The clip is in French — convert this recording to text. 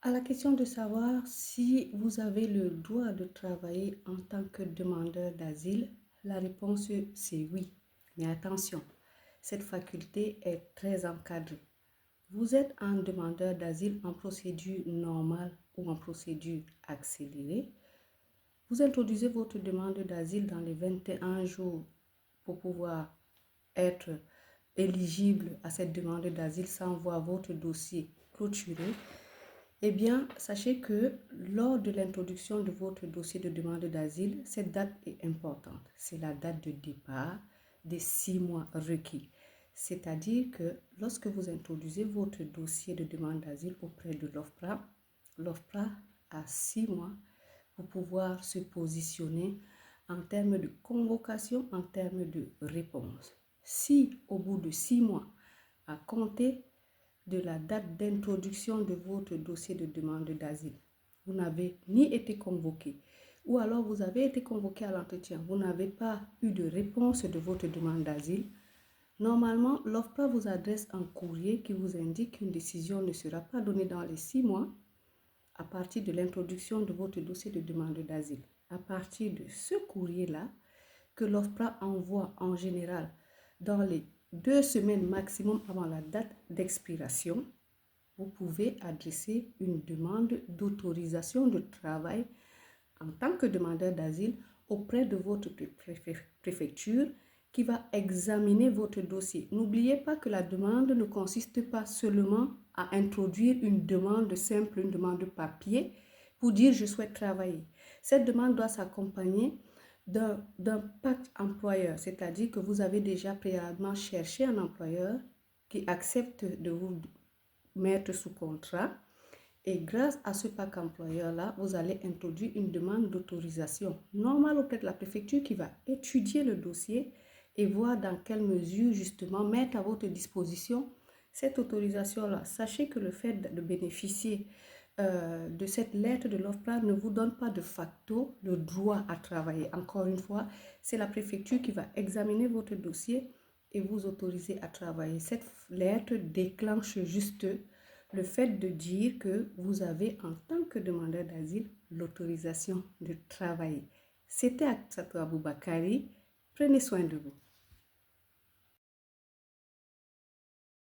À la question de savoir si vous avez le droit de travailler en tant que demandeur d'asile, la réponse c'est oui. Mais attention, cette faculté est très encadrée. Vous êtes un demandeur d'asile en procédure normale ou en procédure accélérée. Vous introduisez votre demande d'asile dans les 21 jours pour pouvoir être éligible à cette demande d'asile sans voir votre dossier clôturé. Eh bien, sachez que lors de l'introduction de votre dossier de demande d'asile, cette date est importante. C'est la date de départ des 6 mois requis. C'est-à-dire que lorsque vous introduisez votre dossier de demande d'asile auprès de l'OFPRA a 6 mois pour pouvoir se positionner en termes de convocation, en termes de réponse. Si au bout de 6 mois, à compter de la date d'introduction de votre dossier de demande d'asile, vous n'avez ni été convoqué, ou alors vous avez été convoqué à l'entretien, vous n'avez pas eu de réponse de votre demande d'asile, normalement, l'OFPRA vous adresse un courrier qui vous indique qu'une décision ne sera pas donnée dans les 6 mois à partir de l'introduction de votre dossier de demande d'asile. À partir de ce courrier-là, que l'OFPRA envoie en général dans les 2 semaines maximum avant la date d'expiration, vous pouvez adresser une demande d'autorisation de travail en tant que demandeur d'asile auprès de votre préfecture qui va examiner votre dossier. N'oubliez pas que la demande ne consiste pas seulement à introduire une demande simple, une demande de papier pour dire je souhaite travailler. Cette demande doit s'accompagner d'un pacte employeur, c'est-à-dire que vous avez déjà préalablement cherché un employeur qui accepte de vous mettre sous contrat. Et grâce à ce pacte employeur-là, vous allez introduire une demande d'autorisation normale auprès de la préfecture qui va étudier le dossier et voir dans quelle mesure justement mettre à votre disposition cette autorisation-là. Sachez que le fait de bénéficier de cette lettre de l'OFPRA ne vous donne pas de facto le droit à travailler. Encore une fois, c'est la préfecture qui va examiner votre dossier et vous autoriser à travailler. Cette lettre déclenche juste le fait de dire que vous avez en tant que demandeur d'asile l'autorisation de travailler. C'était Aksato Aboubakari. Prenez soin de vous.